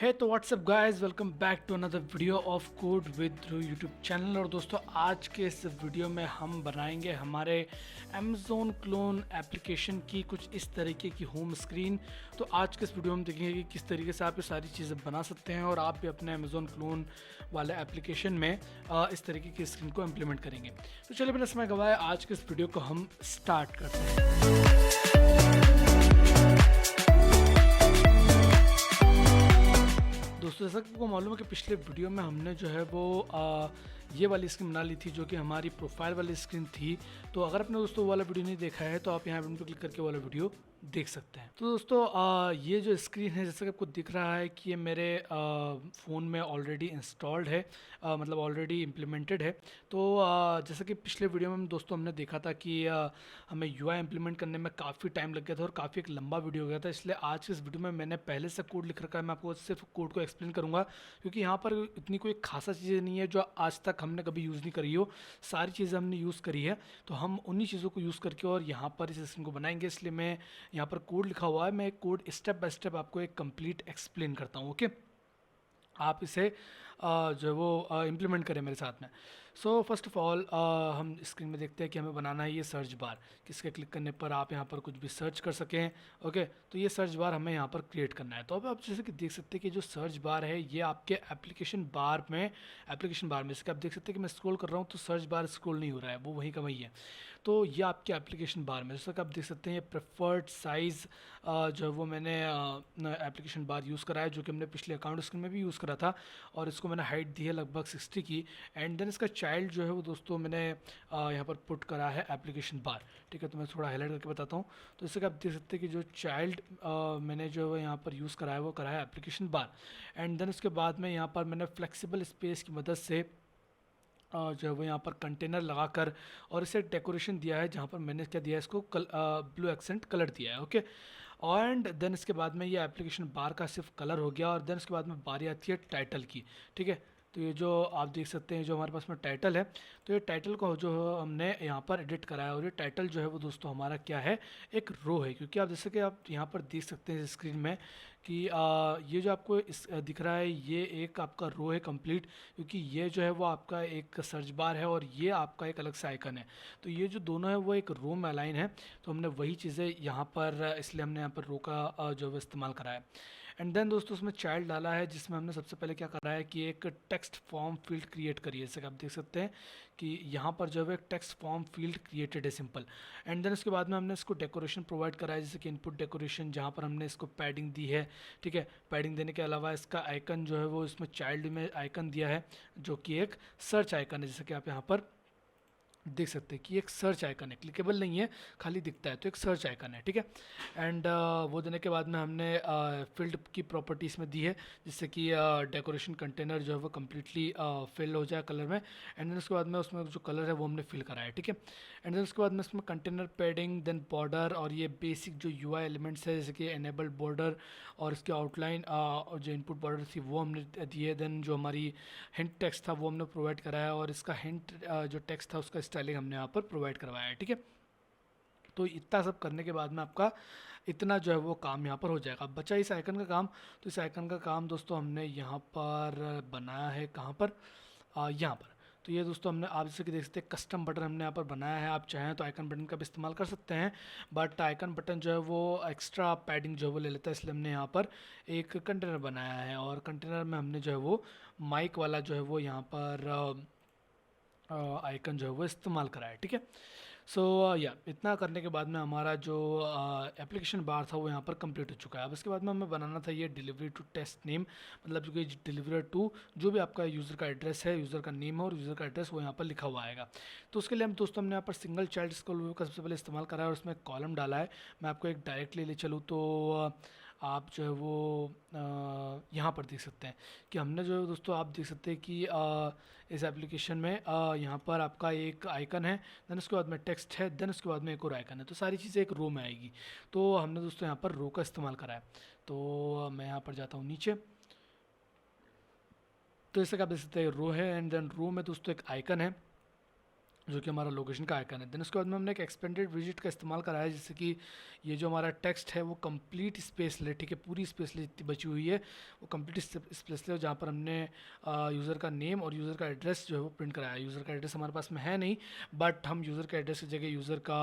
है तो what's up guys, welcome back to another video of code with Dhruv YouTube channel. और दोस्तों, आज के इस वीडियो में हम बनाएंगे हमारे अमेज़ोन क्लोन एप्लीकेशन की कुछ इस तरीके की होम स्क्रीन। तो आज के इस वीडियो में हम देखेंगे कि किस तरीके से आप ये सारी चीज़ें बना सकते हैं और आप भी अपने अमेज़ोन क्लोन वाले एप्लीकेशन में इस तरीके की स्क्रीन को इम्प्लीमेंट करेंगे। तो चलिए बिना समय गवाए आज के इस वीडियो को हम स्टार्ट करते हैं। दोस्तों, जैसा कि आपको मालूम है कि पिछले वीडियो में हमने जो है वो ये वाली स्क्रीन बना ली थी जो कि हमारी प्रोफाइल वाली स्क्रीन थी। तो अगर आपने दोस्तों वो वाला वीडियो नहीं देखा है तो आप यहाँ पर क्लिक करके वाला वीडियो देख सकते हैं। तो दोस्तों, ये जो स्क्रीन है जैसा कि आपको दिख रहा है कि ये मेरे फ़ोन में ऑलरेडी इंस्टॉल्ड है, मतलब ऑलरेडी इम्प्लीमेंटेड है। तो जैसा कि पिछले वीडियो में दोस्तों हमने देखा था कि हमें यूआई इम्प्लीमेंट करने में काफ़ी टाइम लग गया था और काफ़ी एक लंबा वीडियो हो गया था। इसलिए आज के इस वीडियो में मैंने पहले से कोड लिख रखा है। मैं आपको सिर्फ कोड को एक्सप्लेन करूँगा क्योंकि यहाँ पर इतनी कोई खासा चीज़ें नहीं है जो आज तक हमने कभी यूज़ नहीं करी हो। सारी चीज़ें हमने यूज़ करी है, तो हम उन्हीं चीज़ों को यूज़ करके और यहाँ पर इस स्क्रीन को बनाएंगे। इसलिए मैं यहाँ पर कोड लिखा हुआ है, मैं एक कोड स्टेप बाय स्टेप आपको एक कंप्लीट एक्सप्लेन करता हूँ। ओके, आप इसे जो है वो इम्प्लीमेंट करें मेरे साथ में। सो फर्स्ट ऑफ ऑल हम स्क्रीन में देखते हैं कि हमें बनाना है ये सर्च बार। किसके क्लिक करने पर आप यहाँ पर कुछ भी सर्च कर सकें। ओके, तो ये सर्च बार हमें यहाँ पर क्रिएट करना है। तो अब आप जैसे कि देख सकते हैं कि जो सर्च बार है ये आपके एप्लीकेशन बार में इसके आप देख सकते हैं कि मैं स्क्रॉल कर रहा हूँ तो सर्च बार स्क्रॉल नहीं हो रहा है, वो वहीं का वहीं है। तो ये आपके एप्लीकेशन बार में जैसा कि आप देख सकते हैं ये प्रेफर्ड साइज़ जो है वो मैंने एप्लीकेशन बार यूज़ करा है, जो कि हमने पिछले अकाउंट स्क्रीन में भी यूज़ करा था। और इसको मैंने हाइट दी है लगभग 60 की। एंड देन इसका चाइल्ड जो है वो दोस्तों मैंने यहाँ पर पुट करा है एप्लीकेशन बार। ठीक है, तो मैं थोड़ा हाईलाइट करके बताता हूँ। तो जैसे कि आप देख सकते हैं कि जो चाइल्ड मैंने जो है यहाँ पर यूज़ करा है वो करा है एप्लीकेशन बार। एंड देन उसके बाद में यहाँ पर मैंने फ्लेक्सिबल स्पेस की मदद से जो है वो यहाँ पर कंटेनर लगाकर और इसे डेकोरेशन दिया है, जहाँ पर मैंने क्या दिया है इसको ब्लू एक्सेंट कलर दिया है। ओके, एंड देन इसके बाद में ये एप्लीकेशन बार का सिर्फ कलर हो गया। और देन उसके बाद में बारी आती है टाइटल की। ठीक है, तो ये जो आप देख सकते हैं जो हमारे पास में टाइटल है, तो ये टाइटल को जो हमने यहाँ पर एडिट करा है। और ये टाइटल जो है वो दोस्तों हमारा क्या है, एक रो है। क्योंकि आप जैसे कि आप यहाँ पर देख सकते हैं स्क्रीन में कि ये जो आपको दिख रहा है ये एक आपका रो है कंप्लीट। क्योंकि ये जो है वो आपका एक सर्च बार है और ये आपका एक अलग से आइकन है। तो ये जो दोनों है वो एक रो में अलाइन है। तो हमने वही चीज़ें यहाँ पर इसलिए हमने यहाँ पर रो का जो है वो इस्तेमाल करा है। एंड देन दोस्तों उसमें चाइल्ड डाला है, जिसमें हमने सबसे पहले क्या करा है कि एक टेक्स्ट फॉर्म फील्ड क्रिएट करी है। जैसे कि आप देख सकते हैं कि यहाँ पर जो है एक टेक्स्ट फॉर्म फील्ड क्रिएटेड है, सिंपल। एंड देन उसके बाद में हमने इसको डेकोरेशन प्रोवाइड करा है, जैसे कि इनपुट डेकोरेशन, जहाँ पर हमने इसको पैडिंग दी है। ठीक है, पैडिंग देने के अलावा इसका आइकन जो है वो इसमें चाइल्ड में आइकन दिया है, जो कि एक सर्च आइकन है, जैसे कि आप यहाँ पर देख सकते हैं कि एक सर्च आइकन है, क्लिकेबल नहीं है, खाली दिखता है, तो एक सर्च आइकन है। ठीक है, एंड वो देने के बाद में हमने फील्ड की प्रॉपर्टीज़ में दी है, जिससे कि डेकोरेशन कंटेनर जो है वो कम्प्लीटली फिल हो जाए कलर में। एंड देन उसके बाद में उसमें जो कलर है वो हमने फिल करा है। ठीक है, एंड देन उसके बाद में इसमें कंटेनर पैडिंग, देन बॉर्डर और ये बेसिक जो यूआई एलिमेंट्स है, जैसे कि एनेबल्ड बॉर्डर और इसकी आउटलाइन और जो इनपुट बॉर्डर थी वो हमने दी है। देन जो हमारी हिंट टेक्स्ट था वो हमने प्रोवाइड कराया और इसका हिंट जो टेक्स्ट था उसका स्टाइलिंग हमने यहाँ पर प्रोवाइड करवाया है। ठीक है, तो इतना सब करने के बाद में आपका इतना जो है वो काम यहाँ पर हो जाएगा। अब बचा इस आइकन का काम। तो इस आइकन का काम दोस्तों हमने यहाँ पर बनाया है, कहाँ पर, यहाँ पर। तो ये दोस्तों हमने, आप जैसे कि देख सकते हैं, कस्टम बटन हमने यहाँ पर बनाया है। आप चाहें तो आइकन बटन का भी इस्तेमाल कर सकते हैं, बट आइकन बटन जो है वो एक्स्ट्रा पैडिंग जो है वो ले लेता है, इसलिए हमने यहाँ पर एक कंटेनर बनाया है। और कंटेनर में हमने जो है वो माइक वाला जो है वो यहाँ पर आइकन जो है वो इस्तेमाल करा है। ठीक है, सो या इतना करने के बाद में हमारा जो एप्लीकेशन बार था वो यहाँ पर कंप्लीट हो चुका है। अब इसके बाद में हमें बनाना था ये डिलीवरी टू टेस्ट नेम, मतलब जो कि डिलीवर टू जो भी आपका यूज़र का एड्रेस है, यूज़र का नेम है और यूज़र का एड्रेस वो यहाँ पर लिखा हुआ आएगा। तो उसके लिए हम दोस्तों हमने यहाँ पर सिंगल चाइल्ड स्कूल का सबसे पहले इस्तेमाल करा है और उसमें कॉलम डाला है। मैं आपको एक डायरेक्टली ले चलूँ तो आप जो है वो यहाँ पर देख सकते हैं कि हमने जो है दोस्तों, आप देख सकते हैं कि इस एप्लीकेशन में यहाँ पर आपका एक आइकन है, देन उसके बाद में टेक्स्ट है, देन उसके बाद में एक और आइकन है। तो सारी चीज़ें एक रो में आएगी। तो हमने दोस्तों यहाँ पर रो का इस्तेमाल करा है। तो मैं यहाँ पर जाता हूँ नीचे। तो जैसे कि आप देख सकते हैं रो है, एंड देन रो में दोस्तों एक आइकन है जो कि हमारा लोकेशन का आइकन है। देन उसके बाद में हमने एक एक्सपेंडेड विजिट का इस्तेमाल करा है, जिससे कि ये जो हमारा टेक्स्ट है वो कंप्लीट स्पेस ले, ठीक है, पूरी स्पेस ले जितनी बची हुई है वो कंप्लीट स्पेस ले, जहाँ पर हमने यूज़र का नेम और यूज़र का एड्रेस जो है वो प्रिंट कराया है। यूज़र का एड्रेस हमारे पास में है नहीं, बट हम यूज़र का एड्रेस की जगह यूज़र का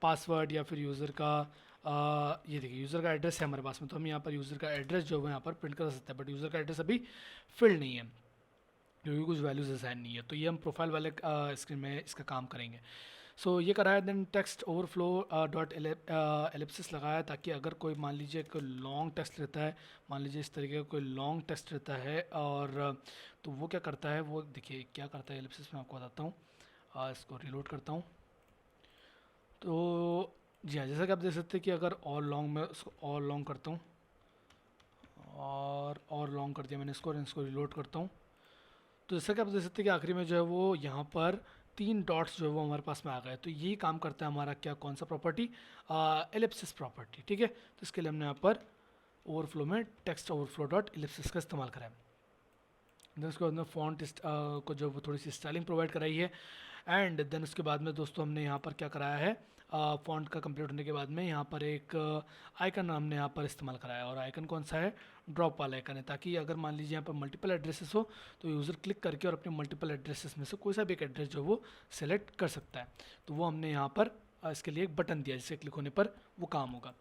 पासवर्ड या फिर यूज़र का ये देखिए यूज़र का एड्रेस है हमारे पास में, तो हम यहाँ पर यूज़र का एड्रेस जो है यहाँ पर प्रिंट कर सकते हैं, बट यूज़र का एड्रेस अभी फिल्ड नहीं है क्योंकि कुछ वैल्यूज असाइन नहीं है। तो ये हम प्रोफाइल वाले स्क्रीन में इसका काम करेंगे। सो ये कराया। Then text overflow dot ellipsis लगाया, ताकि अगर कोई मान लीजिए कोई लॉन्ग टेक्स्ट रहता है, मान लीजिए इस तरीके का कोई लॉन्ग टेक्स्ट रहता है, और तो वो क्या करता है, वो देखिए क्या करता है एलिप्सिस, मैं आपको बताता हूँ। इसको रिलोड करता हूँ। तो जी हाँ, जैसा कि आप देख सकते हैं कि अगर और लॉन्ग में उसको और लॉन्ग करता हूँ, और लॉन्ग कर दिया मैंने इसको रिलोड करता हूँ, तो जैसा कि आप देख सकते हैं कि आखिरी में जो है वो यहाँ पर 3 डॉट्स जो है वो हमारे पास में आ गए। तो यही काम करता है हमारा क्या, कौन सा प्रॉपर्टी, एलिप्सिस प्रॉपर्टी, ठीक है। तो इसके लिए हमने यहाँ पर ओवरफ्लो में टेक्स्ट ओवरफ्लो डॉट एलिप्सिस का इस्तेमाल करा है। देन उसके बाद में फॉन्ट को जो वो थोड़ी सी स्टाइलिंग प्रोवाइड कराई है। एंड देन उसके बाद में दोस्तों हमने यहाँ पर क्या कराया है, फॉन्ट का कंप्लीट होने के बाद में यहाँ पर एक आइकन हमने यहाँ पर इस्तेमाल कराया, और आइकन कौन सा है, ड्रॉप वाला आइकन है, ताकि अगर मान लीजिए यहाँ पर मल्टीपल एड्रेसेस हो तो यूज़र क्लिक करके और अपने मल्टीपल एड्रेसेस में से कोई सा भी एक एड्रेस जो वो सेलेक्ट कर सकता है। तो वो हमने यहाँ पर इसके लिए एक बटन दिया, जिससे क्लिक होने पर वो काम होगा।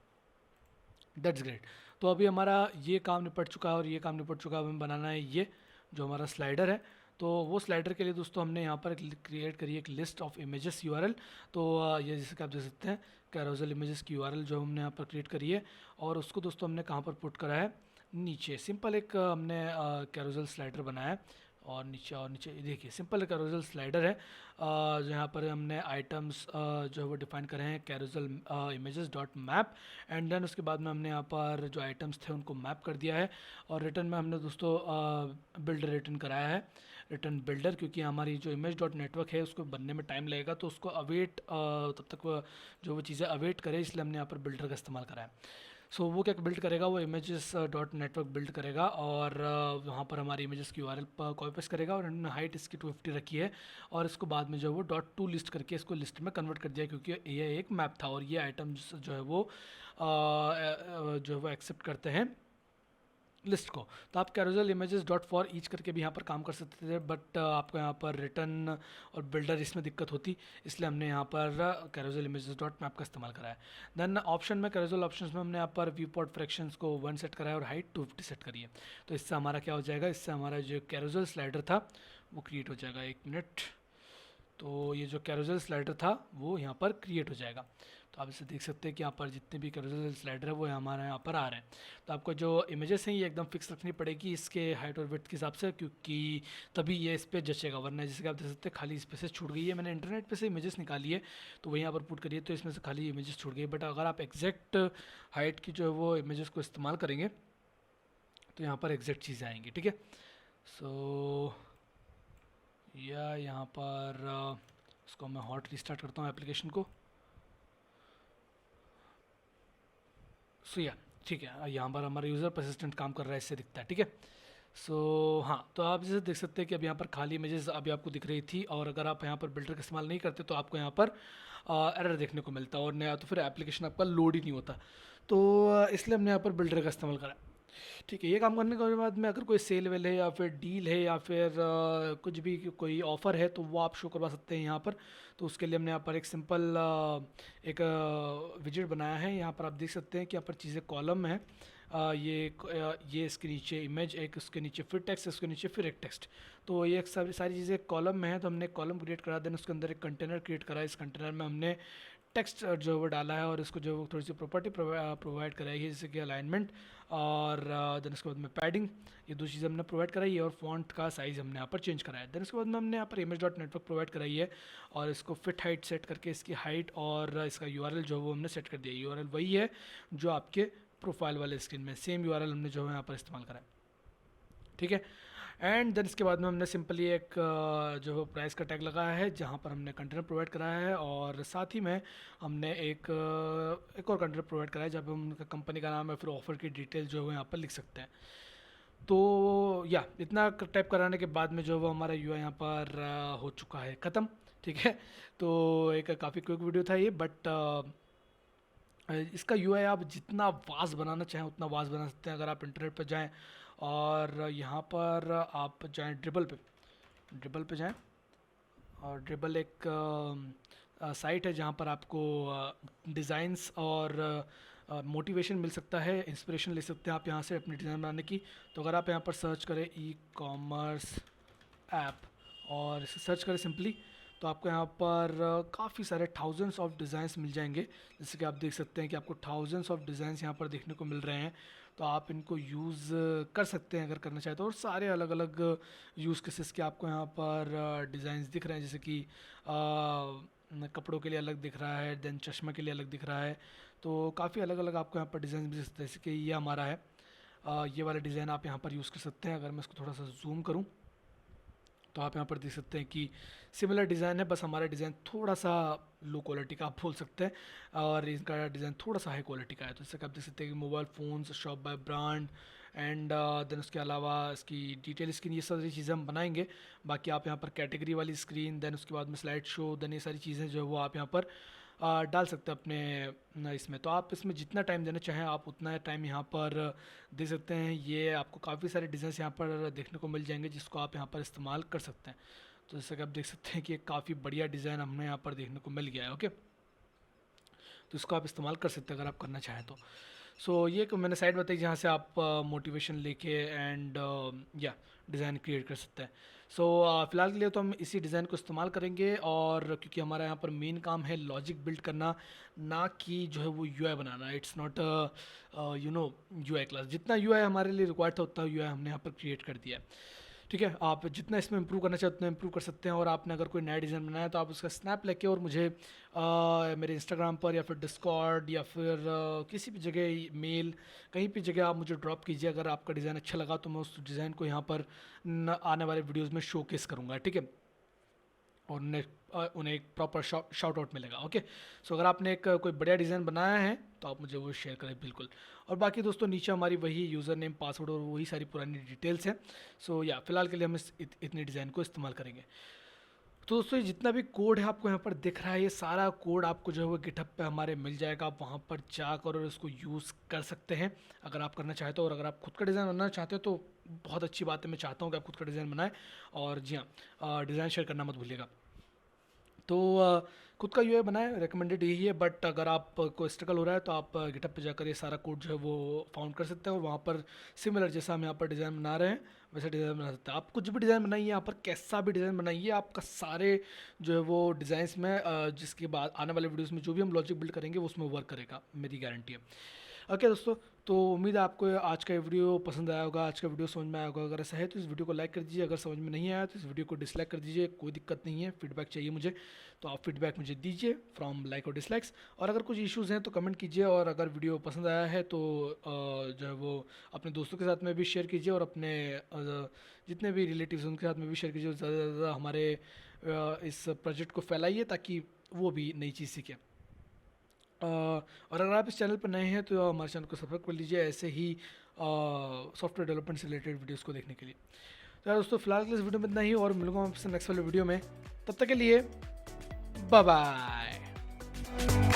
That's great. तो अभी हमारा ये काम निपट चुका है, और ये काम निपट चुका है। अब हमें बनाना है ये जो हमारा स्लाइडर है। तो वो स्लाइडर के लिए दोस्तों हमने यहाँ पर क्रिएट करी एक लिस्ट ऑफ इमेजेस यूआरएल। तो ये जैसे कि आप देख सकते हैं कैरोजल इमेजेस की यूआरएल जो हमने यहाँ पर क्रिएट करी है, और उसको दोस्तों हमने कहाँ पर पुट करा है, नीचे सिंपल एक हमने कैरोजल स्लाइडर बनाया है, और नीचे देखिए सिंपल कैरोजल स्लाइडर है, जो यहाँ पर हमने आइटम्स जो है वो डिफाइन करे हैं carousel images dot map. And then उसके बाद में हमने यहाँ पर जो आइटम्स थे उनको मैप कर दिया है, और रिटर्न में हमने दोस्तों बिल्डर रिटर्न कराया है, रिटर्न बिल्डर, क्योंकि हमारी जो इमेज डॉट नेटवर्क है उसको बनने में टाइम लगेगा, तो उसको अवेट तब तक जो वो चीज़ें अवेट करे, इसलिए हमने यहाँ पर बिल्डर का इस्तेमाल करा है। सो वो क्या बिल्ड करेगा, वो इमेजेस डॉट नेटवर्क बिल्ड करेगा, और वहाँ पर हमारी इमेजेस की यूआरएल कॉपी पेस्ट करेगा, और हमने हाइट इसकी 250 रखी है, और इसको बाद में जो है वो डॉट टू लिस्ट करके इसको लिस्ट में कन्वर्ट कर दिया, क्योंकि ये एक मैप था, और ये आइटम्स जो है वो जो है वो एक्सेप्ट करते हैं लिस्ट को। तो आप carousel images dot for each करके भी यहाँ पर काम कर सकते थे, बट आपको यहाँ पर रिटर्न और बिल्डर इसमें दिक्कत होती, इसलिए हमने यहाँ पर कैरोजल इमेजेस डॉट मैप का इस्तेमाल करा है। देन ऑप्शन में कैरोजल ऑप्शंस में हमने यहाँ पर व्यू पोर्ट फ्रैक्शंस को 1 सेट करा है, और हाइट 250 सेट करी है। तो इससे हमारा क्या हो जाएगा, इससे हमारा जो कैरोजल स्लाइडर था वो क्रिएट हो जाएगा। 1 मिनट। तो ये जो कैरोजल स्लाइडर था वो यहाँ पर क्रिएट हो जाएगा। तो आप इसे देख सकते हैं कि यहाँ पर जितने भी कैरोजल स्लाइडर है वो हमारे यहाँ पर आ रहे हैं। तो आपको जो इमेजेस हैं ये एकदम फिक्स रखनी पड़ेगी इसके हाइट और विड्थ के हिसाब से, क्योंकि तभी ये इस पर जचेगा, वरना जैसे कि आप देख सकते हैं खाली स्पेसेस छूट गई है। मैंने इंटरनेट पे से इमेजेस निकाली है तो वही यहाँ पर पुट करिए, तो इसमें से खाली इमेजेस छूट गई। बट अगर आप एग्जैक्ट हाइट की जो है वो इमेजेस को इस्तेमाल करेंगे तो यहाँ पर एग्जैक्ट चीज़ें आएंगी, ठीक है। सो या यहाँ पर इसको मैं हॉट रिस्टार्ट करता हूँ एप्लीकेशन को। सो या ठीक है, यहाँ पर हमारा यूज़र परसिस्टेंट काम कर रहा है, इससे दिखता है, ठीक है। सो हाँ, तो आप जैसे देख सकते हैं कि अब यहाँ पर खाली इमेजेस अभी आपको दिख रही थी, और अगर आप यहाँ पर बिल्डर का इस्तेमाल नहीं करते तो आपको यहाँ पर एरर देखने को मिलता, और नया तो फिर एप्लीकेशन आपका लोड ही नहीं होता। तो इसलिए हमने यहाँ पर बिल्डर का इस्तेमाल करा। ठीक है, ये काम करने के बाद में अगर कोई सेल वेल है या फिर डील है या फिर कुछ भी कोई ऑफ़र है तो वो आप शो करवा सकते हैं यहाँ पर। तो उसके लिए हमने यहाँ पर एक सिंपल एक विजेट बनाया है। यहाँ पर आप देख सकते हैं कि यहाँ पर चीज़ें कॉलम है, ये इसके नीचे इमेज, एक उसके नीचे फिर टेक्स्ट, उसके नीचे फिर एक टेक्स्ट। तो ये सारी चीज़ें कॉलम में है, तो हमने कॉलम क्रिएट करा, देन उसके अंदर एक कंटेनर क्रिएट करा। इस कंटेनर में हमने टेक्स्ट जो है वो डाला है, और इसको जो है वो थोड़ी सी प्रॉपर्टी प्रोवाइड कराई है, जैसे कि अलाइनमेंट और देन उसके बाद में पैडिंग, ये दो चीज़ें हमने प्रोवाइड कराई है, और फॉन्ट का साइज़ हमने यहाँ पर चेंज कराया है। देन उसके बाद में हमने यहाँ पर इमेज डॉट नेटवर्क प्रोवाइड कराई है, और इसको फिट हाइट सेट करके इसकी हाइट और इसका यूआरएल जो है वो हमने सेट कर दिया है। यूआरएल वही है जो आपके प्रोफाइल वाले स्क्रीन में, सेम यूआरएल हमने जो है यहाँ पर इस्तेमाल करा है, ठीक है। एंड देन इसके बाद में हमने सिंपली एक जो है प्राइस का टैग लगाया है, जहाँ पर हमने कंटेनर प्रोवाइड कराया है, और साथ ही में हमने एक और कंटेनर प्रोवाइड कराया है जहाँ पर हम उनका कंपनी का नाम है, फिर ऑफर की डिटेल जो है यहाँ पर लिख सकते हैं। तो या इतना टाइप कराने के बाद में जो है वो हमारा यूआई यहाँ पर हो चुका है ख़त्म। ठीक है। तो एक काफ़ी क्विक वीडियो था ये, बट इसका यूआई आप जितना वास्ट बनाना चाहें उतना वास्ट बना सकते हैं। अगर आप इंटरनेट पर जाएं और यहाँ पर आप जाएं ड्रिबल पे जाएं, और ड्रिबल एक साइट है जहाँ पर आपको डिज़ाइंस और मोटिवेशन मिल सकता है, इंस्पिरेशन ले सकते हैं आप यहाँ से अपनी डिज़ाइन बनाने की। तो अगर आप यहाँ पर सर्च करें ई कॉमर्स ऐप और इसे सर्च करें सिंपली, तो आपको यहाँ पर काफ़ी सारे थाउजेंड्स ऑफ डिज़ाइंस मिल जाएंगे। जैसे कि आप देख सकते हैं कि आपको थाउजेंड्स ऑफ डिज़ाइंस यहाँ पर देखने को मिल रहे हैं। तो आप इनको यूज़ कर सकते हैं अगर करना चाहें तो, और सारे अलग अलग यूज़ केसेस के आपको यहाँ पर डिज़ाइंस दिख रहे हैं। जैसे कि कपड़ों के लिए अलग दिख रहा है, देन चश्मा के लिए अलग दिख रहा है। तो काफ़ी अलग अलग आपको यहाँ पर डिज़ाइन मिल सकते हैं। जैसे कि ये हमारा है, ये वाला डिज़ाइन आप यहाँ पर यूज़ कर सकते हैं। अगर मैं इसको थोड़ा सा जूम करूँ तो आप यहाँ पर देख सकते हैं कि सिमिलर डिज़ाइन है, बस हमारा डिज़ाइन थोड़ा सा लो क्वालिटी का आप बोल सकते हैं, और इनका डिज़ाइन थोड़ा सा हाई क्वालिटी का है। तो जैसे कि आप देख सकते हैं कि mobile phones, shop by brand, and then उसके अलावा इसकी डिटेल स्क्रीन, ये सारी चीज़ें हम बनाएंगे। बाकी आप यहाँ पर कैटेगरी वाली स्क्रीन, देन उसके बाद में स्लाइड शो, देन ये सारी चीज़ें जो है वो आप यहाँ पर डाल सकते हैं अपने इसमें। तो आप इसमें जितना टाइम देना चाहें आप उतना टाइम यहाँ पर दे सकते हैं। ये आपको काफ़ी सारे डिज़ाइन यहाँ पर देखने को मिल जाएंगे जिसको आप यहाँ पर इस्तेमाल कर सकते हैं। तो जैसे कि आप देख सकते हैं कि एक काफ़ी बढ़िया डिज़ाइन हमें यहाँ पर देखने को मिल गया है। ओके, तो इसको आप इस्तेमाल कर सकते हैं अगर आप करना चाहें तो। सो ये एक मैंने साइट बताई जहाँ से आप मोटिवेशन लेके एंड या डिज़ाइन क्रिएट कर सकते हैं। सो फ़िलहाल के लिए तो हम इसी डिज़ाइन को इस्तेमाल करेंगे, और क्योंकि हमारा यहाँ पर मेन काम है लॉजिक बिल्ड करना, ना कि जो है वो UI banana. It's not UI class. जितना यूआई हमारे लिए रिक्वायर्ड था उतना यूआई हमने यहाँ पर क्रिएट कर दिया है। ठीक है, आप जितना इसमें इंप्रूव करना चाहे उतना इंप्रूव कर सकते हैं। और आपने अगर कोई नया डिज़ाइन बनाया है तो आप उसका स्नैप लेके और मुझे मेरे इंस्टाग्राम पर या फिर डिस्कॉर्ड या फिर किसी भी जगह मेल, कहीं भी जगह आप मुझे ड्रॉप कीजिए। अगर आपका डिज़ाइन अच्छा लगा तो मैं उस डिज़ाइन को यहाँ पर आने वाले वीडियोज़ में शोकेस करूँगा। ठीक है, और उन्हें एक प्रॉपर शाउट आउट मिलेगा। ओके, सो अगर आपने एक कोई बढ़िया डिज़ाइन बनाया है तो आप मुझे वो शेयर करें बिल्कुल। और बाकी दोस्तों नीचे हमारी वही यूज़र नेम, पासवर्ड और वही सारी पुरानी डिटेल्स हैं। सो या फिलहाल के लिए हम इतनी डिज़ाइन को इस्तेमाल करेंगे। तो दोस्तों ये जितना भी कोड है आपको यहाँ पर दिख रहा है, ये सारा कोड आपको जो है वो गिटहब पे हमारे मिल जाएगा। आप वहाँ पर जाकर और इसको यूज़ कर सकते हैं अगर आप करना चाहते हो। और अगर आप खुद का डिज़ाइन बनाना चाहते हो तो बहुत अच्छी बात है, मैं चाहता हूँ कि आप खुद का डिज़ाइन बनाएं। और जी हाँ, डिज़ाइन शेयर करना मत भूलिएगा। तो खुद का यूआई बनाए, रिकमेंडेड यही है। बट अगर आप को स्ट्रगल हो रहा है तो आप गिटहब पे जाकर ये सारा कोड जो है वो फाउंड कर सकते हैं, और वहाँ पर सिमिलर जैसा हम यहाँ पर डिज़ाइन बना रहे हैं वैसे डिज़ाइन बना सकते हैं। आप कुछ भी डिज़ाइन बनाइए, यहाँ पर कैसा भी डिज़ाइन बनाइए, आपका सारे जो है वो डिज़ाइंस में जिसके बाद आने वाले वीडियोज़ में जो भी हम लॉजिक बिल्ड करेंगे वो उसमें वर्क करेगा, मेरी गारंटी है। ओके दोस्तों, तो उम्मीद है आपको आज का वीडियो पसंद आया होगा, आज का वीडियो समझ में आया होगा। अगर ऐसा है तो इस वीडियो को लाइक कर दीजिए, अगर समझ में नहीं आया तो इस वीडियो को डिसलाइक कर दीजिए, कोई दिक्कत नहीं है। फीडबैक चाहिए मुझे तो आप फीडबैक मुझे दीजिए फ्रॉम लाइक और डिसलाइक्स। और अगर कुछ इश्यूज़ हैं तो कमेंट कीजिए, और अगर वीडियो पसंद आया है तो जो है वो अपने दोस्तों के साथ में भी शेयर कीजिए, और अपने जितने भी रिलेटिव्स हैं उनके साथ में भी शेयर कीजिए। ज़्यादा से ज़्यादा हमारे इस प्रोजेक्ट को फैलाइए ताकि वो भी नई चीज़ सीखें। और अगर आप इस चैनल पर नए हैं तो हमारे चैनल को सब्सक्राइब कर लीजिए ऐसे ही सॉफ्टवेयर डेवलपमेंट से रिलेटेड वीडियोस को देखने के लिए। तो यार दोस्तों फिलहाल के इस वीडियो में इतना ही, और मिलूंगा आपसे नेक्स्ट वाले वीडियो में। तब तक के लिए बाय बाय।